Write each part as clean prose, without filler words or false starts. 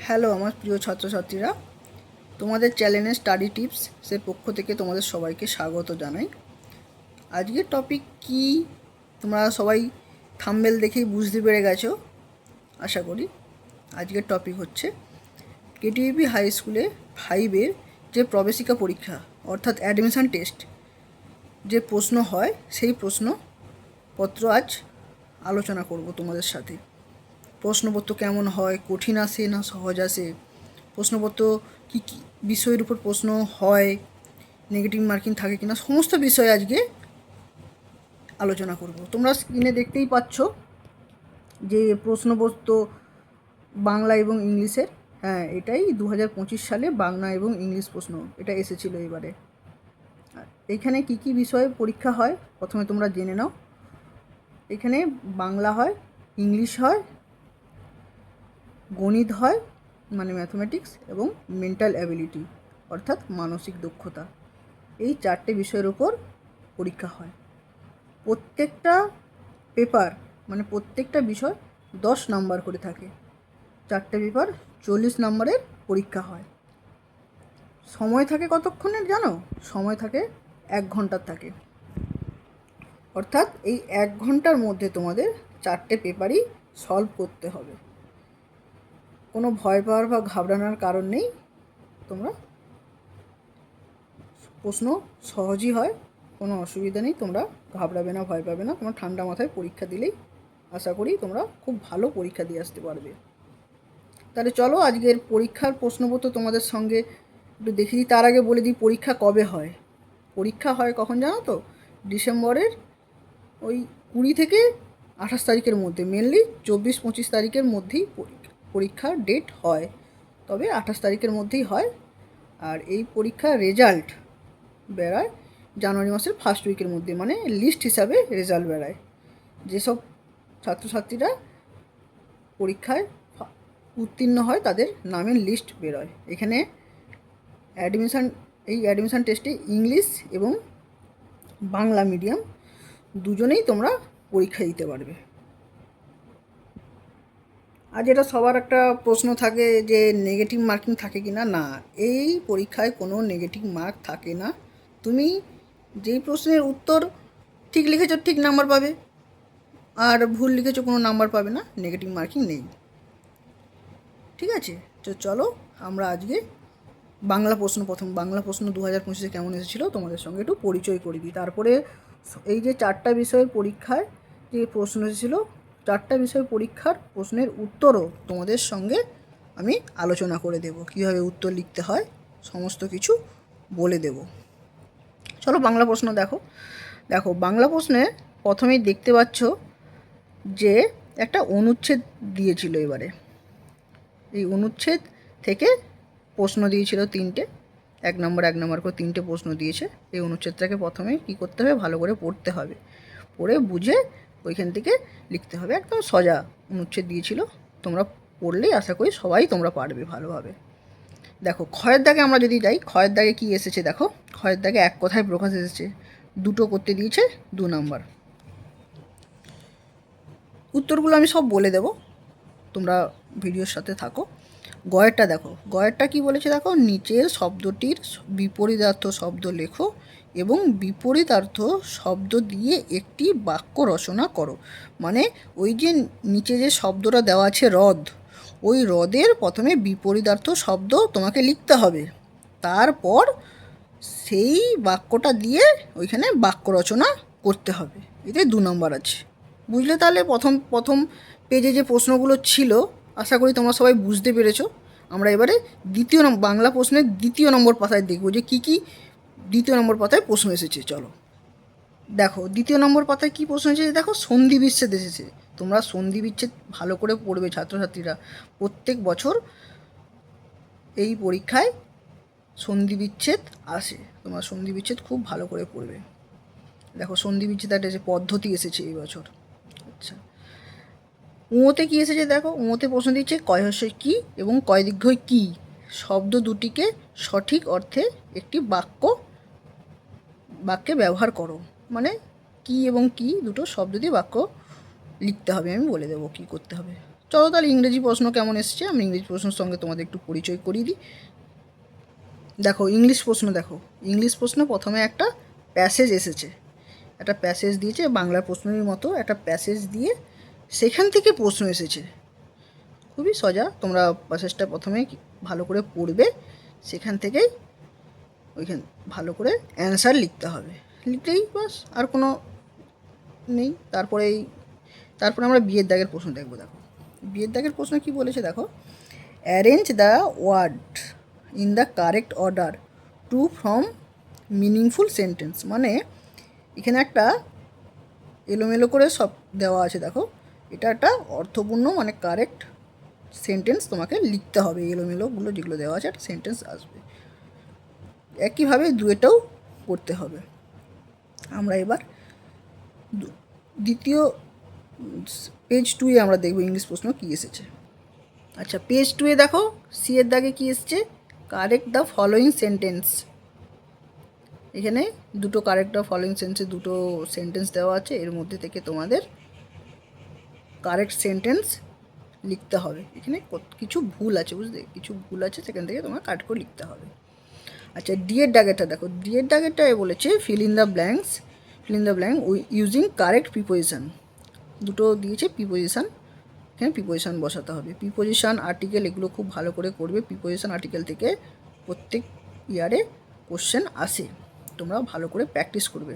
Hello আমার প্রিয় ছাত্রছাত্রীরা, তোমাদের চ্যানেলে স্টাডি টিপসের পক্ষ থেকে তোমাদের সবাইকে স্বাগত জানাই। আজকের টপিক কি তোমরা সবাই থাম্বনেল দেখেই বুঝতে পেরে গেছো আশা করি। আজকের টপিক হচ্ছে কেটিইপি হাই স্কুলে 5-এর যে প্রবেশিকা পরীক্ষা অর্থাৎ অ্যাডমিশন টেস্ট যে প্রশ্ন হয় সেই প্রশ্নপত্র আজ আলোচনা করব তোমাদের সাথে। প্রশ্নপত্র কেমন হয়, কঠিন আসে না সহজ আসে, প্রশ্নপত্র কী কী বিষয়ের উপর প্রশ্ন হয়, নেগেটিভ মার্কিং থাকে কিনা, সমস্ত বিষয় আজকে আলোচনা করব। তোমরা স্ক্রিনে দেখতেই পাচ্ছ যে প্রশ্নপত্র বাংলা এবং ইংলিশের, হ্যাঁ এটাই 2025 সালে বাংলা এবং ইংলিশ প্রশ্ন এটা এসেছিলো এবারে। এইখানে কি কি বিষয়ে পরীক্ষা হয় প্রথমে তোমরা জেনে নাও। এখানে বাংলা হয়, ইংলিশ হয়, গণিত হয় মানে ম্যাথমেটিক্স, এবং মেন্টাল অ্যাবিলিটি অর্থাৎ মানসিক দক্ষতা, এই 4টে বিষয়ের উপর পরীক্ষা হয়। প্রত্যেকটা পেপার মানে প্রত্যেকটা বিষয় 10 নাম্বার করে থাকে। 4টে পেপার 40 নাম্বারের পরীক্ষা হয়। সময় থাকে কতক্ষণের জানো? সময় থাকে 1 ঘন্টার থাকে। অর্থাৎ এই 1 ঘন্টার মধ্যে তোমাদের 4টে পেপারই সলভ করতে হবে। কোনো ভয় পাওয়ার বা ঘাবড়ানোর কারণ নেই। তোমরা প্রশ্ন সহজই হয়, কোনো অসুবিধা নেই, তোমরা ঘাবড়াবে না, ভয় পাবে না। তোমরা ঠান্ডা মাথায় পরীক্ষা দিলেই আশা করি তোমরা খুব ভালো পরীক্ষা দিয়ে আসতে পারবে। তাহলে চলো আজকের পরীক্ষার প্রশ্নপত্র তোমাদের সঙ্গে একটু দেখে দিই। তার আগে বলে দিই পরীক্ষা কবে হয়। পরীক্ষা হয় কখন জানো তো? ডিসেম্বরের ওই 20 থেকে 28 তারিখের মধ্যে, মেনলি 24-25 তারিখের মধ্যেই পরীক্ষার ডেট হয়, তবে 28 তারিখের মধ্যেই হয়। আর এই পরীক্ষার রেজাল্ট বেরোয় জানুয়ারি মাসের ফার্স্ট উইকের মধ্যে, মানে লিস্ট হিসাবে রেজাল্ট বেরোয়। যেসব ছাত্রছাত্রীরা পরীক্ষায় উত্তীর্ণ হয় তাদের নামের লিস্ট বেরোয়। এখানে অ্যাডমিশান টেস্টে ইংলিশ এবং বাংলা মিডিয়াম দুজনেই তোমরা পরীক্ষা দিতে পারবে। আর যেটা সবার একটা প্রশ্ন থাকে যে নেগেটিভ মার্কিং থাকে কি না, না, এই পরীক্ষায় কোনো নেগেটিভ মার্ক থাকে না। তুমি যেই প্রশ্নের উত্তর ঠিক লিখেছো ঠিক নাম্বার পাবে, আর ভুল লিখেছো কোনো নাম্বার পাবে না, নেগেটিভ মার্কিং নেই। ঠিক আছে, তো চলো আমরা আজকে বাংলা প্রশ্ন 2025-এ কেমন এসেছিলো তোমাদের সঙ্গে একটু পরিচয় করে দিই। তারপরে এই যে 4টা বিষয়ের পরীক্ষায় যে প্রশ্ন এসেছিলো, 4টা বিষয় পরীক্ষার প্রশ্নের উত্তরও তোমাদের সঙ্গে আমি আলোচনা করে দেব, কীভাবে উত্তর লিখতে হয় সমস্ত কিছু বলে দেব। চলো বাংলা প্রশ্ন দেখো বাংলা প্রশ্নে প্রথমেই দেখতে পাচ্ছ যে একটা অনুচ্ছেদ দিয়েছিল। এবারে এই অনুচ্ছেদ থেকে প্রশ্ন দিয়েছিল 3টে, 1 নম্বর করে 3টে প্রশ্ন দিয়েছে। এই অনুচ্ছেদটাকে প্রথমে কী করতে হবে, ভালো করে পড়তে হবে, পড়ে বুঝে ওইখান থেকে লিখতে হবে। একদম সোজা অনুচ্ছেদ দিয়েছিল, তোমরা পড়লেই আশা করি সবাই তোমরা পারবে ভালোভাবে। দেখো ক্ষয়ের দাগে আমরা যদি যাই, ক্ষয়ের দাগে কী এসেছে দেখো, ক্ষয়ের দাগে এক কথায় প্রকাশ এসেছে, 2টো করতে দিয়েছে 2 নাম্বার। উত্তরগুলো আমি সব বলে দেব, তোমরা ভিডিওর সাথে থাকো। গয়েরটা দেখো, গয়েরটা কি বলেছে দেখো, নিচের শব্দটির বিপরীতার্থ শব্দ লেখো এবং বিপরীতার্থ শব্দ দিয়ে একটি বাক্য রচনা করো। মানে ওই যে নিচে যে শব্দটা দেওয়া আছে হ্রদ, ওই হ্রদের প্রথমে বিপরীতার্থ শব্দ তোমাকে লিখতে হবে, তারপর সেই বাক্যটা দিয়ে ওইখানে বাক্য রচনা করতে হবে। এতে 2 নম্বর আছে, বুঝলে? তাহলে প্রথম পেজে যে প্রশ্নগুলো ছিল আশা করি তোমরা সবাই বুঝতে পেরেছো। আমরা এবারে বাংলা প্রশ্নের 2য় নম্বর পাতায় দেখব যে কী কী 2য় নম্বর পাতায় প্রশ্ন এসেছে। চলো দেখো 2য় নম্বর পাতায় কী প্রশ্ন এসেছে দেখো, সন্ধি বিচ্ছেদ এসেছে। তোমরা সন্ধি বিচ্ছেদ ভালো করে পড়বে ছাত্রছাত্রীরা, প্রত্যেক বছর এই পরীক্ষায় সন্ধি বিচ্ছেদ আসে, তোমরা সন্ধি বিচ্ছেদ খুব ভালো করে পড়বে। দেখো সন্ধি বিচ্ছেদ একটা যে পদ্ধতি এসেছে এই বছর। আচ্ছা, উঁতে কী এসেছে দেখো, উঁতে প্রশ্ন দিচ্ছে কয় হর্ষই কী এবং কয় দীর্ঘই কী শব্দ দুটিকে সঠিক অর্থে একটি বাক্যে ব্যবহার করো। মানে কী এবং কী দুটো শব্দ দিয়ে বাক্য লিখতে হবে, আমি বলে দেবো কী করতে হবে। চলো তাহলে ইংরেজি প্রশ্ন কেমন এসছে আমি ইংরেজি প্রশ্নের সঙ্গে তোমাদের একটু পরিচয় করিয়ে দিই। দেখো ইংলিশ প্রশ্ন প্রথমে একটা প্যাসেজ এসেছে, একটা প্যাসেজ দিয়েছে, বাংলা প্রশ্নের মতো একটা প্যাসেজ দিয়ে সেখান থেকে প্রশ্ন এসেছে। খুবই সোজা, তোমরা প্যাসেজটা প্রথমে ভালো করে পড়বে, সেখান থেকেই ওইখান ভালো করে অ্যান্সার লিখতে হবে, লিখলেই বাস, আর কোনো নেই। তারপরে আমরা বিয়ের দাগের প্রশ্ন দেখবো। দেখো বিয়ের দাগের প্রশ্ন কি বলেছে, দেখো arrange the word in the correct order to from meaningful sentence. মানে এখানে একটা এলোমেলো করে সব দেওয়া আছে, দেখো এটা একটা অর্থপূর্ণ মানে কারেক্ট সেন্টেন্স তোমাকে লিখতে হবে, এলোমেলোগুলো যেগুলো দেওয়া আছে একটা সেন্টেন্স আসবে। একইভাবে দুয়েটাও করতে হবে। আমরা এবার দ্বিতীয় পেজ 2-এ আমরা দেখব ইংলিশ প্রশ্ন কী এসেছে। আচ্ছা পেজ 2-এ দেখো সি এর দাগে কী এসছে, কারেক্ট দ্য ফলোয়িং সেন্টেন্স। এখানে দুটো কারেক্ট দ্য ফলোয়িং সেন্টেন্সে দুটো সেন্টেন্স দেওয়া আছে, এর মধ্যে থেকে তোমাদের কারেক্ট সেন্টেন্স লিখতে হবে। এখানে কিছু ভুল আছে, বুঝলে, কিছু ভুল আছে, সেখান থেকে তোমার কারেক্ট করে লিখতে হবে। আচ্ছা ডি এর দাগেরটা দেখো, ডি এর দাগেরটা বলেছে fill in the blank using correct preposition. দুটো দিয়েছে প্রিপোজিশন, এখানে প্রিপোজিশন বসাতে হবে। প্রিপোজিশন আর্টিকেল এগুলো খুব ভালো করে করবে, প্রিপোজিশন আর্টিকেল থেকে প্রত্যেক ইয়ারে কোশ্চেন আসে, তোমরা ভালো করে প্র্যাকটিস করবে।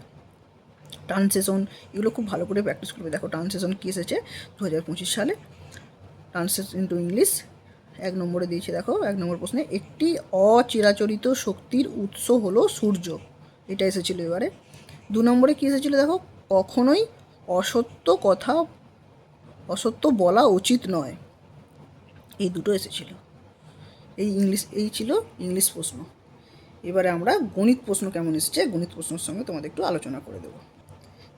ট্রান্সলেশন এগুলো খুব ভালো করে প্র্যাকটিস করবে। দেখো ট্রান্সলেশন কী এসেছে 2025 সালে, ট্রান্সলেশন ইন্টু ইংলিশ 1 নম্বরে দিয়েছে। দেখো 1 নম্বর প্রশ্নে একটি অচিরাচরিত শক্তির উৎস হলো সূর্য, এটা এসেছিলো। এবারে 2 নম্বরে কী এসেছিলো, দেখো কখনোই অসত্য বলা উচিত নয়, এই দুটো এসেছিল। এই ছিল ইংলিশ প্রশ্ন। এবারে আমরা গণিত প্রশ্ন কেমন এসেছে গণিত প্রশ্নের সঙ্গে তোমাদের একটু আলোচনা করে দেবো।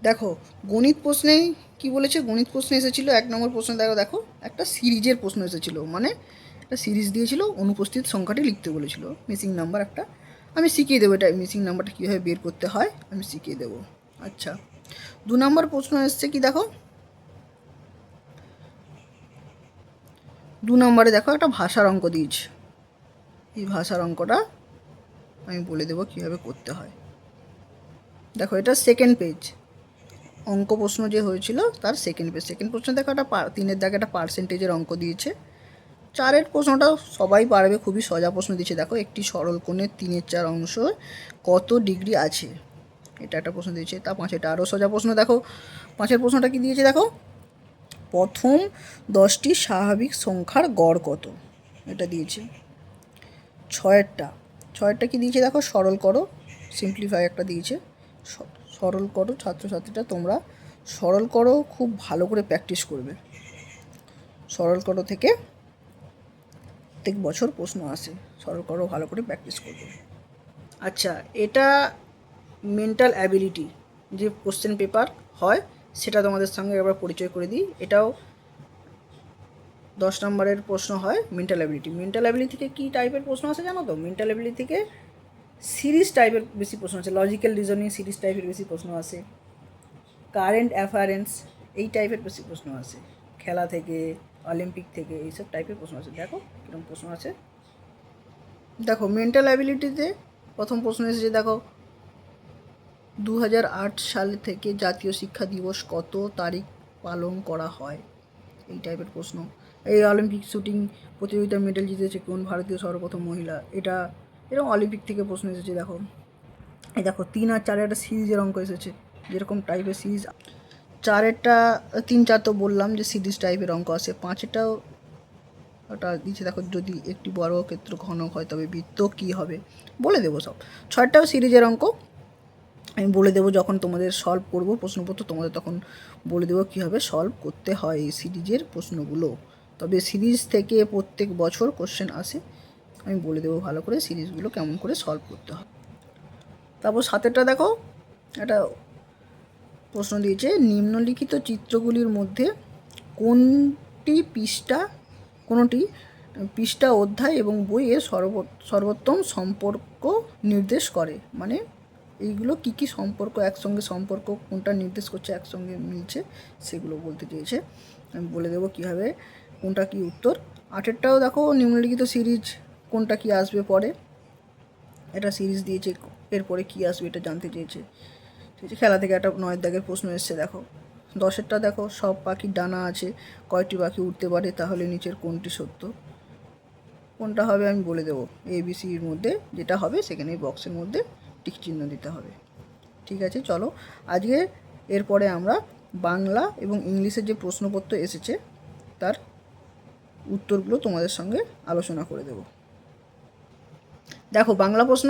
দেখো গণিত প্রশ্নে কি বলেছে, গণিত প্রশ্নে এসেছিলো 1 নম্বর প্রশ্ন দেখো একটা সিরিজের প্রশ্ন এসেছিলো, মানে একটা সিরিজ দিয়েছিল, অনুপস্থিত সংখ্যাটি লিখতে বলেছিল, মিসিং নাম্বার একটা। আমি শিখিয়ে দেবো এটা মিসিং নাম্বারটা কীভাবে বের করতে হয়, আমি শিখিয়ে দেবো। আচ্ছা 2 নম্বর প্রশ্ন এসছে কি, দেখো 2 নম্বরে দেখো একটা ভাষার অঙ্ক দিয়েছে, এই ভাষার অঙ্কটা আমি বলে দেবো কীভাবে করতে হয়। দেখো এটা সেকেন্ড পেজ, অঙ্ক প্রশ্ন যে হয়েছিল তার সেকেন্ড প্রশ্ন। দেখো একটা 3-এর দাগে একটা পার্সেন্টেজের অঙ্ক দিয়েছে। 4-এর প্রশ্নটা সবাই পারবে, খুবই সোজা প্রশ্ন দিয়েছে। দেখো একটি সরল কোণের 3/4 অংশ কত ডিগ্রি আছে, এটা একটা প্রশ্ন দিয়েছে। তা 5-এটা আরও সোজা প্রশ্ন। দেখো 5-এর প্রশ্নটা কি দিয়েছে, দেখো প্রথম 10টি স্বাভাবিক সংখ্যার গড় কত, এটা দিয়েছে। 6-এরটা কি দিয়েছে, দেখো সরল করো, সিম্পলিফাই একটা দিয়েছে, সরল করো। ছাত্রছাত্রীরা তোমরা সরল করো খুব ভালো করে প্র্যাকটিস করবে, সরল করো থেকে প্রত্যেক বছর প্রশ্ন আসে, সরল করো ভালো করে প্র্যাকটিস করবে। আচ্ছা এটা মেন্টাল অ্যাবিলিটি যে কোশ্চেন পেপার হয় সেটা তোমাদের সঙ্গে একবার পরিচয় করে দিই। এটাও 10 নম্বরের প্রশ্ন হয় মেন্টাল অ্যাবিলিটি থেকে কী টাইপের প্রশ্ন আসে জানো তো, মেন্টাল অ্যাবিলিটি থেকে সিরিজ টাইপের বেশি প্রশ্ন আছে, লজিক্যাল রিজনিং সিরিজ টাইপের বেশি প্রশ্ন আসে, কারেন্ট অ্যাফেয়ারেন্স এই টাইপের বেশি প্রশ্ন আসে, খেলা থেকে অলিম্পিক থেকে এইসব টাইপের প্রশ্ন আছে। দেখো কীরকম প্রশ্ন আছে। দেখো মেন্টাল অ্যাবিলিটিতে প্রথম প্রশ্ন এসেছে, দেখো 2008 সাল থেকে জাতীয় শিক্ষা দিবস কত তারিখ পালন করা হয়, এই টাইপের প্রশ্ন। এই অলিম্পিক শুটিং প্রতিযোগিতার মেডেল জিতেছে কোন ভারতীয় সর্বপ্রথম মহিলা, এটা এরকম অলিম্পিক থেকে প্রশ্ন এসেছে। দেখো 3 আর 4-এর একটা সিরিজের অঙ্ক এসেছে, যেরকম টাইপের সিরিজ 4-এরটা 3-4 তো বললাম যে সিরিজ টাইপের অঙ্ক আসে। 5-এটাও ওটা দিচ্ছে, দেখো যদি একটি বর্গক্ষেত্র ঘনক হয় তবে বৃত্ত কী হবে, বলে দেবো সব। 6-টাও সিরিজের অঙ্ক আমি বলে দেবো, যখন তোমাদের সলভ করবো প্রশ্নপত্র তোমাদের তখন বলে দেবো কীভাবে সলভ করতে হয় এই সিরিজের প্রশ্নগুলো। তবে সিরিজ থেকে প্রত্যেক বছর কোশ্চেন আসে, আমি বলে দেবো ভালো করে সিরিজগুলো কেমন করে সলভ করতে হয়। তারপর 7-এরটা দেখো একটা প্রশ্ন দিয়েছে, নিম্নলিখিত চিত্রগুলির মধ্যে কোনটি পৃষ্ঠা অধ্যায় এবং বইয়ের সর্বোত্তম সম্পর্ক নির্দেশ করে, মানে এইগুলো কী সম্পর্ক একসঙ্গে সম্পর্ক কোনটা নির্দেশ করছে একসঙ্গে মিলছে সেগুলো বলতে চেয়েছে। আমি বলে দেবো কীভাবে কোনটা কি উত্তর। 8টাও দেখো নিম্নলিখিত সিরিজ কোনটা কি আসবে পরে, এটা সিরিজ দিয়েছে, এরপরে কি আসবে এটা জানতে চেয়েছে। ঠিক আছে, খেলা থেকে একটা 9 দাগের প্রশ্ন এসছে দেখো। 10টা দেখো, সব পাখির ডানা আছে, কয়টি পাখি উঠতে পারে, তাহলে নিচের কোনটি সত্য। কোনটা হবে আমি বলে দেবো, ABCর মধ্যে যেটা হবে সেখানে বক্সের মধ্যে টিক চিহ্ন দিতে হবে। ঠিক আছে, চলো আজকে এরপরে আমরা বাংলা এবং ইংলিশের যে প্রশ্নপত্র এসেছে তার উত্তরগুলো তোমাদের সঙ্গে আলোচনা করে দেব। দেখো বাংলা প্রশ্ন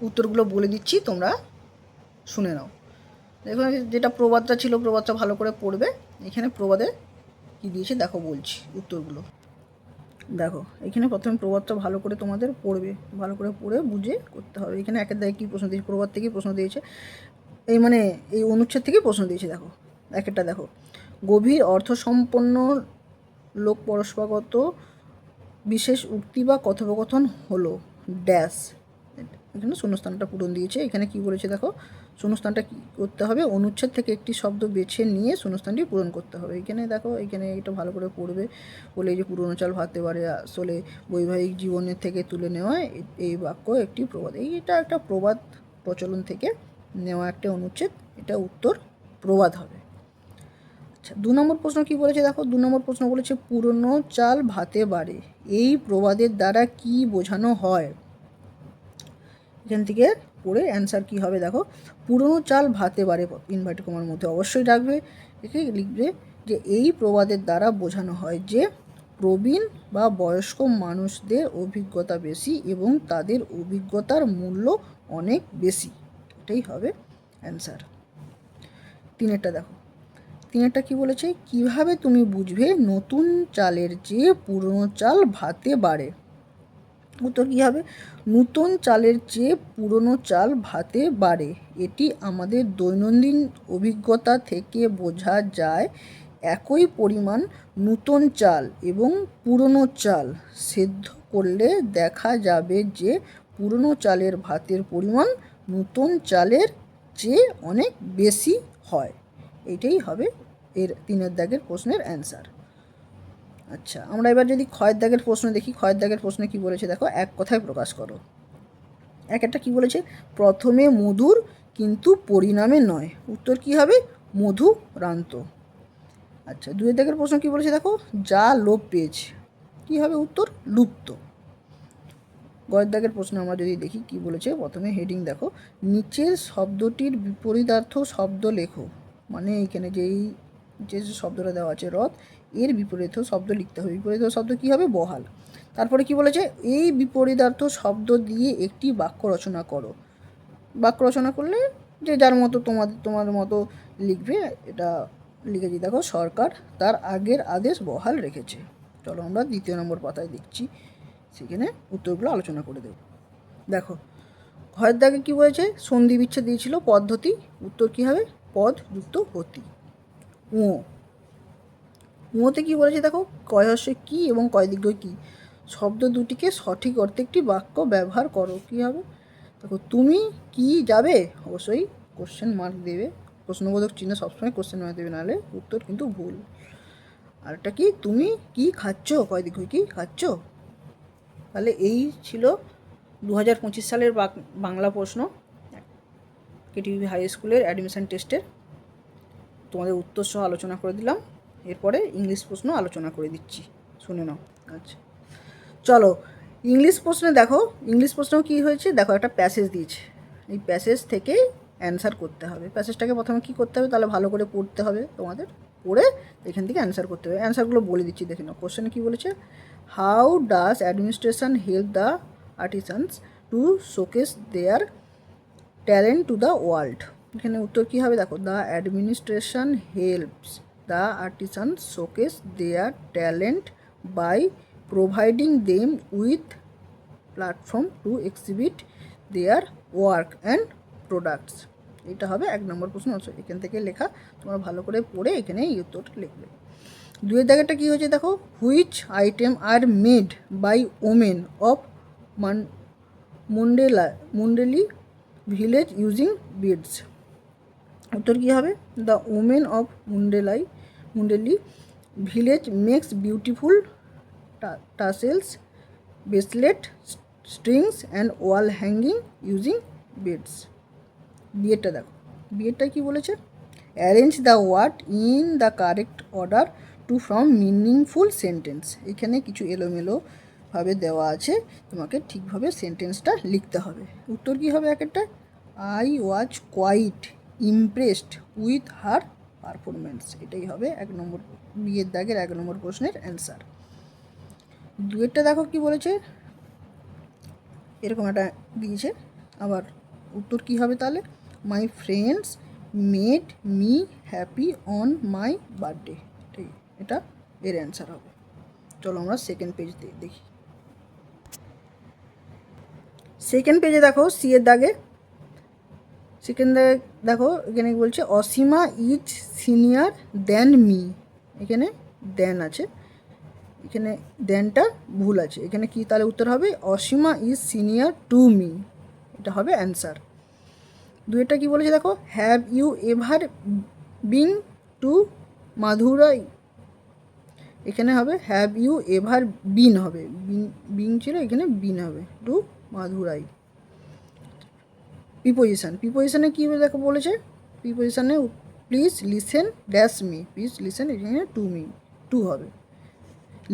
উত্তরগুলো বলে দিচ্ছি, তোমরা শুনে নাও। দেখো যেটা প্রবাদটা ছিল, প্রবাদটা ভালো করে পড়বে। এখানে প্রবাদে কী দিয়েছে দেখো, বলছি উত্তরগুলো। দেখো এখানে প্রথমে প্রবাদটা ভালো করে তোমাদের পড়বে, ভালো করে পড়ে বুঝে করতে হবে। এখানে একের দাগে কী প্রশ্ন দিয়েছে, প্রবাদ থেকেই প্রশ্ন দিয়েছে, এই মানে এই অনুচ্ছেদ থেকেই প্রশ্ন দিয়েছে। দেখো একটা দেখো, গভীর অর্থসম্পন্ন লোক পরস্পরগত বিশেষ উক্তি বা কথোপকথন হলো ড্যাশ। এখানে শূন্যস্থানটা পূরণ দিয়েছে। এখানে কি বলেছে দেখো, শূন্যস্থানটা কী করতে হবে, অনুচ্ছেদ থেকে একটি শব্দ বেছে নিয়ে শূন্যস্থানটি পূরণ করতে হবে। এখানে দেখো, এখানে এটা ভালো করে পড়বে। বলে যে পুরনো চাল ভাতে পারে আসলে বৈবাহিক জীবনের থেকে তুলে নেওয়া এই বাক্য একটি প্রবাদ। এইটা একটা প্রবাদ প্রচলন থেকে নেওয়া একটা অনুচ্ছেদ, এটা উত্তর প্রবাদ হবে। আচ্ছা, 2 নম্বর প্রশ্ন কি বলেছে দেখো, 2 নম্বর প্রশ্ন বলেছে পুরনো চাল ভাতে বাড়ে, এই প্রবাদের দ্বারা কি বোঝানো হয়। এখান থেকে পড়ে অ্যান্সার কী হবে দেখো, পুরনো চাল ভাতে বাড়ে ইনভার্টেড কমার মধ্যে অবশ্যই রাখবে, একে লিখবে যে এই প্রবাদের দ্বারা বোঝানো হয় যে প্রবীণ বা বয়স্ক মানুষদের অভিজ্ঞতা বেশি এবং তাদের অভিজ্ঞতার মূল্য অনেক বেশি। এটাই হবে অ্যান্সার। 3এরটা দেখো, 3এরটা কী বলেছে, কিভাবে তুমি বুঝবে নতুন চালের চেয়ে পুরনো চাল ভাতে বাড়ে। উত্তর কী হবে, নতুন চালের চেয়ে পুরনো চাল ভাতে বাড়ে, এটি আমাদের দৈনন্দিন অভিজ্ঞতা থেকে বোঝা যায়। একই পরিমাণ নতুন চাল এবং পুরনো চাল সেদ্ধ করলে দেখা যাবে যে পুরনো চালের ভাতের পরিমাণ নতুন চালের চেয়ে অনেক বেশি হয়। এইটাই হবে এর 3 দাগের প্রশ্নের অ্যান্সার। আচ্ছা, আমরা এবার যদি ক্ষয়ের দাগের প্রশ্ন দেখি, ক্ষয়ের দাগের প্রশ্নে কী বলেছে দেখো, এক কথায় প্রকাশ করো। একটা কী বলেছে, প্রথমে মধুর কিন্তু পরিণামে নয়। উত্তর কী হবে, মধুরান্ত। আচ্ছা, 2 দাগের প্রশ্ন কী বলেছে দেখো, যা লোপ পেয়েছে, কী হবে উত্তর, লুপ্ত। গয়ের দাগের প্রশ্ন আমরা যদি দেখি কী বলেছে, প্রথমে হেডিং দেখো, নিচের শব্দটির বিপরীতার্থ শব্দ লেখো। মানে এইখানে যে শব্দটা দেওয়া আছে রথ, এর বিপরীত শব্দ লিখতে হবে। বিপরীত শব্দ কী হবে, বহাল। তারপরে কি বলেছে, এই বিপরীতার্থ শব্দ দিয়ে একটি বাক্য রচনা করো। বাক্য রচনা করলে যে যার মতো তোমার মতো লিখবে। এটা লিখেছি দেখো, সরকার তার আগের আদেশ বহাল রেখেছে। চলো আমরা 2 নম্বর পাতায় দেখছি, সেখানে উত্তরগুলো আলোচনা করে দেব। দেখো ঘরের দাগে কী বলেছে, সন্ধি বিচ্ছেদ দিয়েছিল পদ্ধতি। উত্তর কী হবে, পদ যুক্ত হতি। উঁতে কী বলেছে দেখো, কয় হর্ষে কী এবং কয় দীর্ঘ কী শব্দ দুটিকে সঠিক অর্থে একটি বাক্য ব্যবহার করো। কী হবে দেখো, তুমি কি যাবে, অবশ্যই কোশ্চেন মার্ক দেবে, প্রশ্নবোধক চিহ্ন সবসময় কোশ্চেন মার্ক দেবে, নাহলে উত্তর কিন্তু ভুল। আরেকটা কি, তুমি কি খাচ্ছ, কয় দীর্ঘ কী খাচ্ছ। তাহলে এই ছিল 2025 সালের বাংলা প্রশ্ন, কেটিভি হাই স্কুলের অ্যাডমিশন টেস্টের। তোমাদের উত্তর সহ আলোচনা করে দিলাম। এরপরে ইংলিশ প্রশ্ন আলোচনা করে দিচ্ছি, শুনে নাও। আচ্ছা চলো, ইংলিশ প্রশ্নে দেখো, ইংলিশ প্রশ্ন কী হয়েছে দেখো, একটা প্যাসেজ দিয়েছে, এই প্যাসেজ থেকেই অ্যান্সার করতে হবে। প্যাসেজটাকে প্রথমে কী করতে হবে, তাহলে ভালো করে পড়তে হবে তোমাদের, পড়ে এখান থেকে অ্যান্সার করতে হবে। অ্যান্সারগুলো বলে দিচ্ছি, দেখে নাও। কোশ্চেনে কী বলেছে, how does administration help the artisans to showcase their talent to the world. এখানে উত্তর কী হবে দেখো, the administration helps the artisans showcase their talent by providing them with platform to exhibit their work and products. এটা হবে 1 নম্বর প্রশ্ন। এখান থেকে লেখা, তোমরা ভালো করে পড়ে এখানে এই উত্তরটা লিখবে। 2 দাগেরটা কী হয়েছে দেখো, which item are made by women of Mundeli village using beads. উত্তর কী হবে, the women of Mundeli village makes beautiful tassels, bracelet, strings and wall hanging using beads. বিয়েরটা দেখো, বিয়েরটা কি বলেছে? Arrange the word in the correct order to form meaningful sentence. এখানে কিছু এলোমেলোভাবে দেওয়া আছে, তোমাকে ঠিকভাবে সেন্টেন্সটা লিখতে হবে। উত্তর কী হবে একটা? I was quite impressed with her performance. এটাই হবে 1 নম্বর বিয়ের দাগের 1 নম্বর প্রশ্নের অ্যান্সার। দুয়েরটা দেখো কি বলেছে, এরকম একটা দিয়েছে। আবার উত্তর কী হবে তাহলে? My friends made me happy on my birthday. ঠিক, এটা এর অ্যান্সার হবে। চলো আমরা সেকেন্ড পেজ দিয়ে দেখি। সেকেন্ড পেজে দেখো সি এর দাগে, সেকেন্ডে দেখো এখানে বলছে Asima is senior than me. এখানে দেন আছে, এখানে দেনটা ভুল আছে। এখানে কি তাহলে উত্তর হবে? Asima is senior to me. এটা হবে অ্যান্সার। দুইটা কি বলেছে দেখো, have you ever been to Madurai. এখানে হবে হ্যাভ ইউ এভার বিন হবে, বিন ছিল, এখানে বিন হবে, টু মাদুরাই। প্রিপোজিশন, প্রিপোজিশনে কী দেখো বলেছে, প্রিপোজিশনে please listen dash me, please listen এখানে টু মি, টু হবে।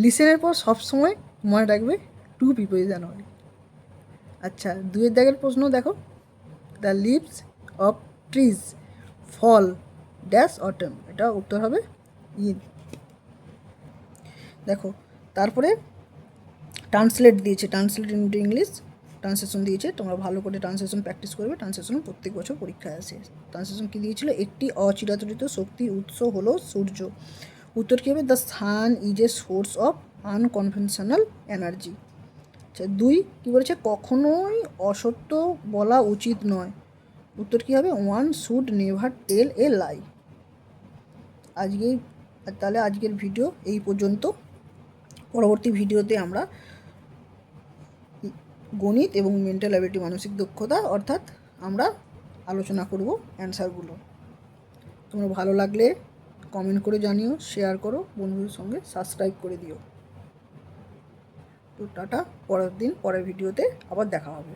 লিসেনের পর সবসময় মনে রাখবে টু প্রিপোজিশন হয়। আচ্ছা, দুয়ের দাগের প্রশ্ন দেখো, the leaves of trees fall dash autumn. এটা উত্তর হবে ইন। দেখো তারপরে ট্রান্সলেট দিয়েছে, ট্রান্সলেট ইন্টু ইংলিশ ট্রান্সলেশন দিয়েছে। তোমরা ভালো করে ট্রান্সলেশন প্র্যাকটিস করবে, ট্রান্সলেশন প্রত্যেক বছর পরীক্ষায় আসে। ট্রান্সলেশন কী দিয়েছিল? একটি অচিরাচরিত শক্তির উৎস হলো সূর্য। উত্তর কী হবে? The sun is a source of unconventional energy. আচ্ছা, দুই কী বলেছে? কখনোই অসত্য বলা উচিত নয়। উত্তর কী হবে? ওয়ান শুড নেভার টেল এ লাই। তাহলে আজকের ভিডিও এই পর্যন্ত। পরবর্তী ভিডিওতে আমরা গণিত এবং মেন্টাল অ্যাবিলিটি মানসিক দক্ষতা অর্থাৎ আমরা আলোচনা করব অ্যান্সারগুলো। তোমরা ভালো লাগলে কমেন্ট করে জানিও, শেয়ার করো, বন্ধুদের সঙ্গে সাবস্ক্রাইব করে দিও। তো টাটা, পরের ভিডিওতে আবার দেখা হবে।